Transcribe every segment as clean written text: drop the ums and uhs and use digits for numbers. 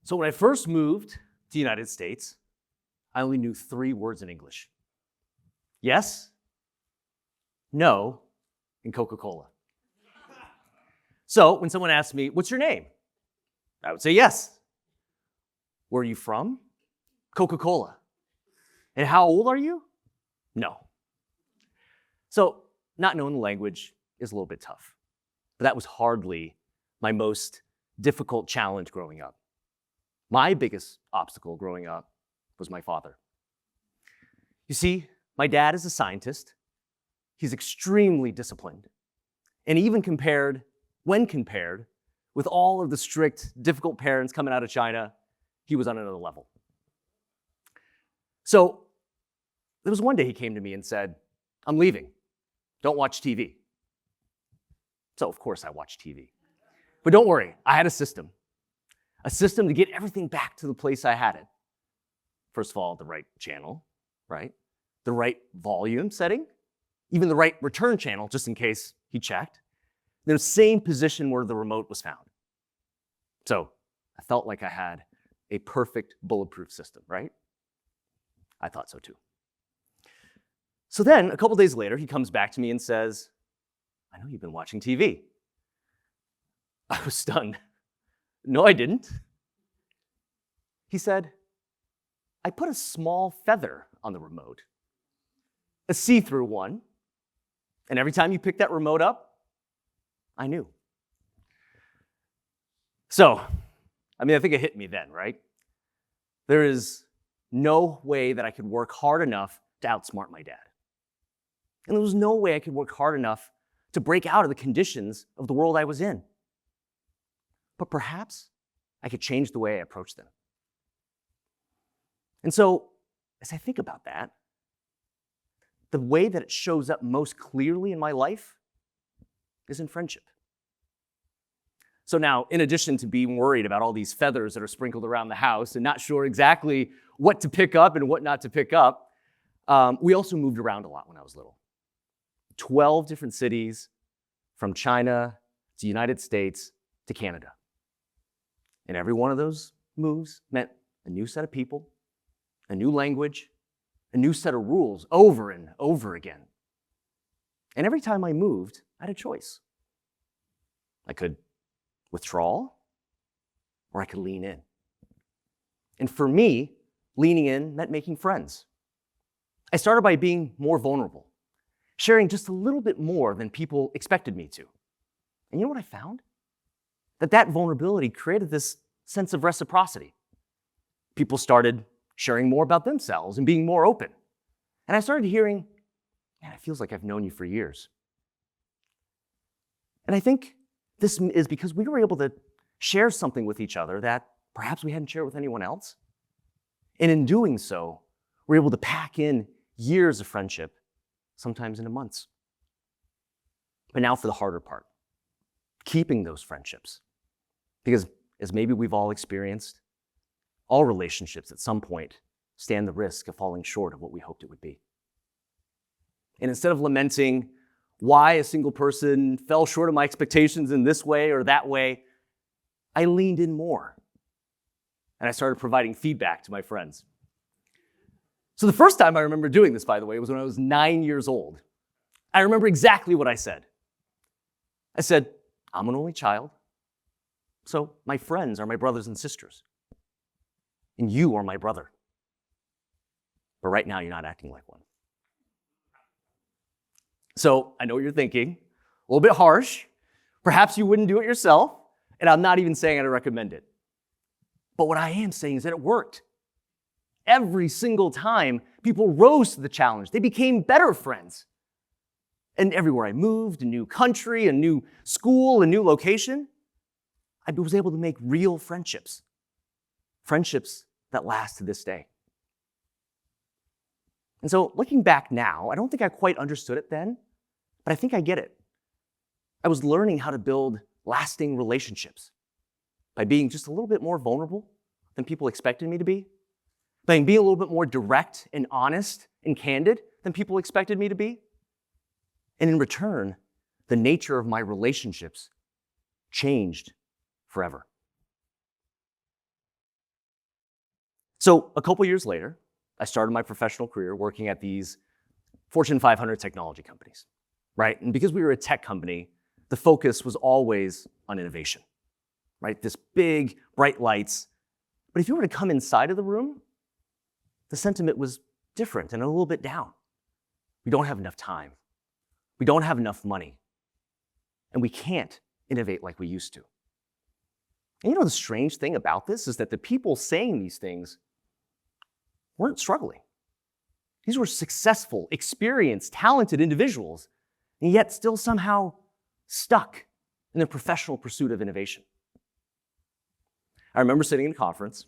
So when I first moved to the United States, I only knew 3 words in English. Yes, no, and Coca-Cola. So when someone asked me, what's your name? I would say yes. Where are you from? Coca-Cola. And how old are you? No. So not knowing the language is a little bit tough. But that was hardly my most difficult challenge growing up. My biggest obstacle growing up was my father. You see, my dad is a scientist. He's extremely disciplined. And even when compared with all of the strict, difficult parents coming out of China, he was on another level. So there was one day he came to me and said, I'm leaving. Don't watch TV. So of course I watched TV. But don't worry, I had a system to get everything back to the place I had it. First of all, the right channel, right? The right volume setting, even the right return channel, just in case he checked. In the same position where the remote was found. So I felt like I had a perfect bulletproof system, right? I thought so too. So then, a couple days later, he comes back to me and says, I know you've been watching TV. I was stunned. No, I didn't. He said, I put a small feather on the remote, a see-through one, and every time you pick that remote up, I knew. So, I think it hit me then, right? There is no way that I could work hard enough to outsmart my dad. And there was no way I could work hard enough to break out of the conditions of the world I was in. But perhaps I could change the way I approached them. And so, as I think about that, the way that it shows up most clearly in my life is in friendship. So now, in addition to being worried about all these feathers that are sprinkled around the house and not sure exactly what to pick up and what not to pick up, we also moved around a lot when I was little. 12 different cities, from China to the United States to Canada. And every one of those moves meant a new set of people, a new language, a new set of rules over and over again. And every time I moved, I had a choice. I could withdraw, or I could lean in. And for me, leaning in meant making friends. I started by being more vulnerable, sharing just a little bit more than people expected me to. And you know what I found? That vulnerability created this sense of reciprocity. People started sharing more about themselves and being more open. And I started hearing, man, it feels like I've known you for years. And I think this is because we were able to share something with each other that perhaps we hadn't shared with anyone else. And in doing so, we're able to pack in years of friendship, sometimes into months. But now for the harder part, keeping those friendships. Because as maybe we've all experienced, all relationships at some point stand the risk of falling short of what we hoped it would be. And instead of lamenting why a single person fell short of my expectations in this way or that way, I leaned in more. And I started providing feedback to my friends. So the first time I remember doing this, by the way, was when I was 9 years old. I remember exactly what I said. I said, I'm an only child, so my friends are my brothers and sisters. And you are my brother. But right now, you're not acting like one. So I know what you're thinking, a little bit harsh. Perhaps you wouldn't do it yourself, and I'm not even saying I'd recommend it. But what I am saying is that it worked. Every single time, people rose to the challenge. They became better friends. And everywhere I moved, a new country, a new school, a new location, I was able to make real friendships. Friendships that last to this day. And so looking back now, I don't think I quite understood it then, but I think I get it. I was learning how to build lasting relationships by being just a little bit more vulnerable than people expected me to be, by being a little bit more direct and honest and candid than people expected me to be. And in return, the nature of my relationships changed forever. So a couple years later, I started my professional career working at these Fortune 500 technology companies, right? And because we were a tech company, the focus was always on innovation, right? This big, bright lights. But if you were to come inside of the room, the sentiment was different and a little bit down. We don't have enough time. We don't have enough money. And we can't innovate like we used to. And you know the strange thing about this is that the people saying these things weren't struggling. These were successful, experienced, talented individuals, and yet still somehow stuck in their professional pursuit of innovation. I remember sitting in a conference.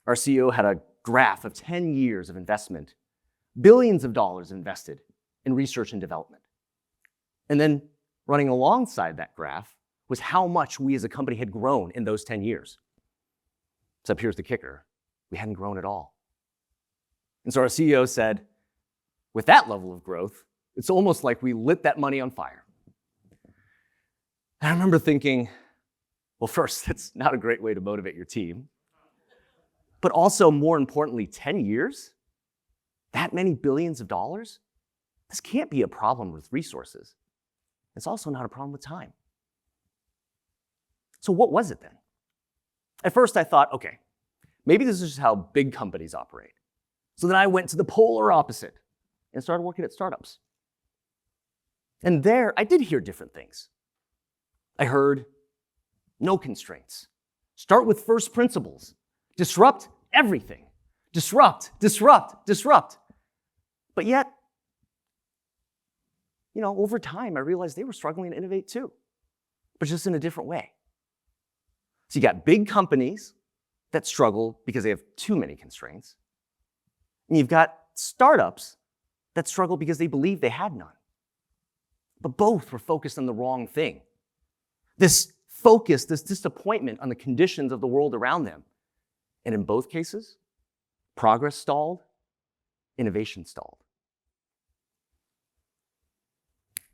Our CEO had a graph of 10 years of investment, billions of dollars invested in research and development. And then running alongside that graph was how much we as a company had grown in those 10 years. Except here's the kicker. We hadn't grown at all. And so our CEO said, with that level of growth, it's almost like we lit that money on fire. And I remember thinking, well, first, that's not a great way to motivate your team. But also, more importantly, 10 years? That many billions of dollars? This can't be a problem with resources. It's also not a problem with time. So what was it then? At first I thought, okay, maybe this is just how big companies operate. So then I went to the polar opposite and started working at startups. And there I did hear different things. I heard no constraints. Start with first principles. Disrupt everything. Disrupt, disrupt, disrupt. But yet, over time I realized they were struggling to innovate too, but just in a different way. So you got big companies that struggle because they have too many constraints. And you've got startups that struggle because they believe they had none. But both were focused on the wrong thing. This focus, this disappointment on the conditions of the world around them. And in both cases, progress stalled, innovation stalled.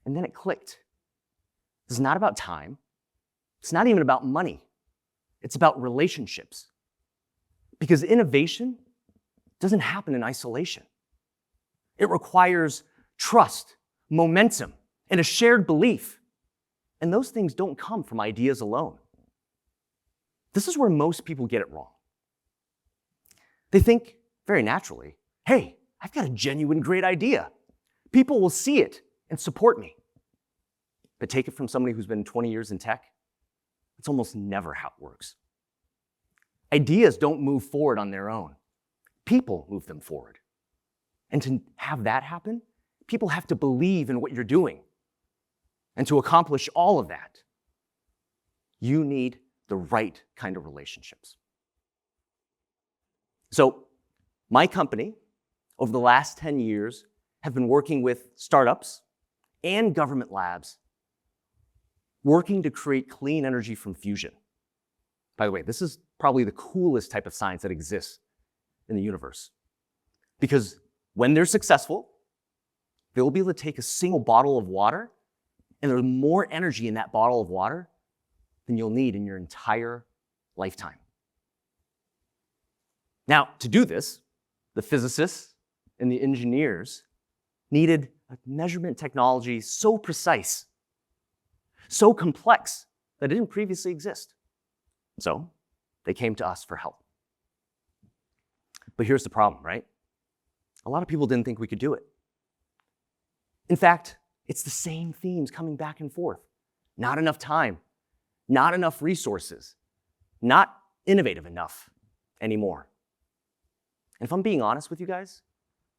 And then it clicked. This is not about time. It's not even about money. It's about relationships. Because innovation doesn't happen in isolation. It requires trust, momentum, and a shared belief. And those things don't come from ideas alone. This is where most people get it wrong. They think very naturally, hey, I've got a genuine great idea. People will see it and support me. But take it from somebody who's been 20 years in tech, it's almost never how it works. Ideas don't move forward on their own. People move them forward. And to have that happen, people have to believe in what you're doing. And to accomplish all of that, you need the right kind of relationships. So my company, over the last 10 years, have been working with startups and government labs, working to create clean energy from fusion. By the way, this is probably the coolest type of science that exists in the universe. Because when they're successful, they'll be able to take a single bottle of water, and there's more energy in that bottle of water than you'll need in your entire lifetime. Now, to do this, the physicists and the engineers needed a measurement technology so precise, so complex, that it didn't previously exist. So they came to us for help. But here's the problem, right? A lot of people didn't think we could do it. In fact, it's the same themes coming back and forth. Not enough time, not enough resources, not innovative enough anymore. And if I'm being honest with you guys,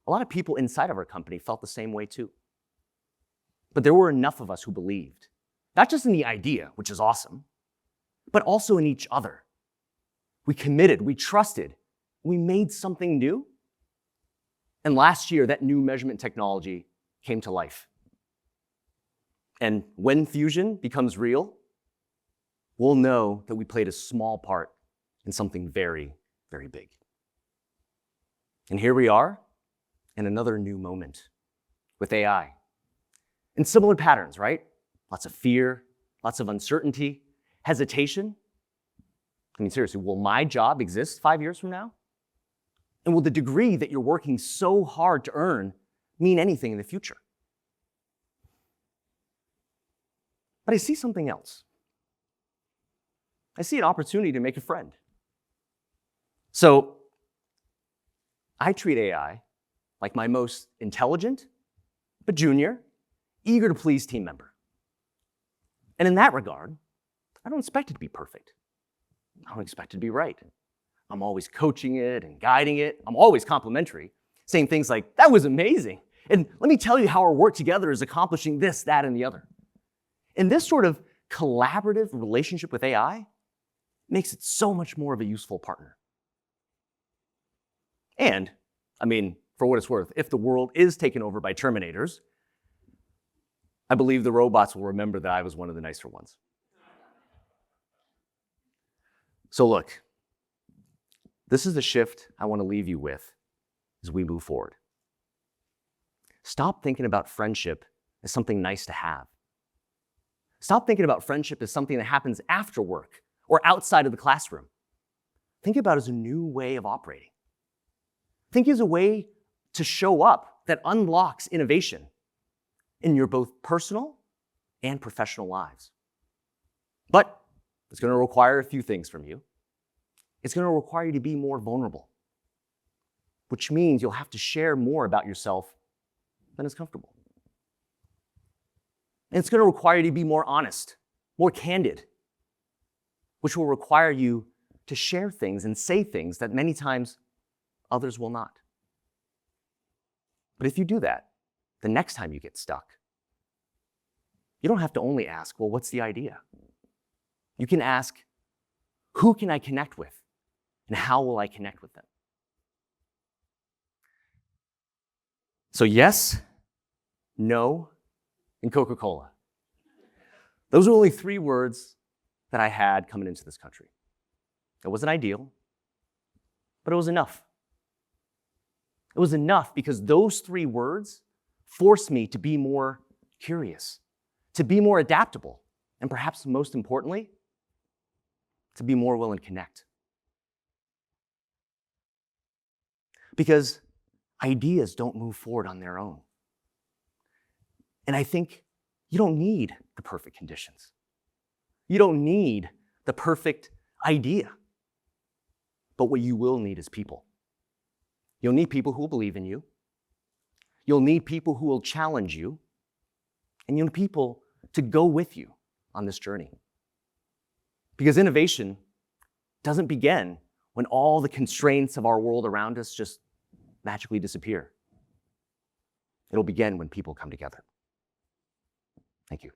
a lot of people inside of our company felt the same way too. But there were enough of us who believed, not just in the idea, which is awesome, but also in each other. We committed, we trusted, we made something new. And last year, that new measurement technology came to life. And when fusion becomes real, we'll know that we played a small part in something very, very big. And here we are in another new moment with AI. In similar patterns, right? Lots of fear, lots of uncertainty, hesitation. I mean, seriously, will my job exist 5 years from now? And will the degree that you're working so hard to earn mean anything in the future? But I see something else. I see an opportunity to make a friend. So I treat AI like my most intelligent, but junior, eager to please team member. And in that regard, I don't expect it to be perfect. I don't expect it to be right. I'm always coaching it and guiding it. I'm always complimentary, saying things like, that was amazing. And let me tell you how our work together is accomplishing this, that, and the other. And this sort of collaborative relationship with AI makes it so much more of a useful partner. And, I mean, for what it's worth, if the world is taken over by Terminators, I believe the robots will remember that I was one of the nicer ones. So look, this is the shift I want to leave you with as we move forward. Stop thinking about friendship as something nice to have. Stop thinking about friendship as something that happens after work or outside of the classroom. Think about it as a new way of operating. Think as a way to show up that unlocks innovation in your both personal and professional lives. But it's going to require a few things from you. It's going to require you to be more vulnerable, which means you'll have to share more about yourself than is comfortable. And it's going to require you to be more honest, more candid, which will require you to share things and say things that many times others will not. But if you do that, the next time you get stuck, you don't have to only ask, well, what's the idea? You can ask, who can I connect with? And how will I connect with them? So yes, no, and Coca-Cola. Those are only 3 words that I had coming into this country. It wasn't ideal, but it was enough. It was enough because those 3 words forced me to be more curious, to be more adaptable, and perhaps most importantly, to be more willing to connect. Because ideas don't move forward on their own. And I think you don't need the perfect conditions. You don't need the perfect idea. But what you will need is people. You'll need people who will believe in you. You'll need people who will challenge you. And you'll need people to go with you on this journey. Because innovation doesn't begin when all the constraints of our world around us just magically disappear. It'll begin when people come together. Thank you.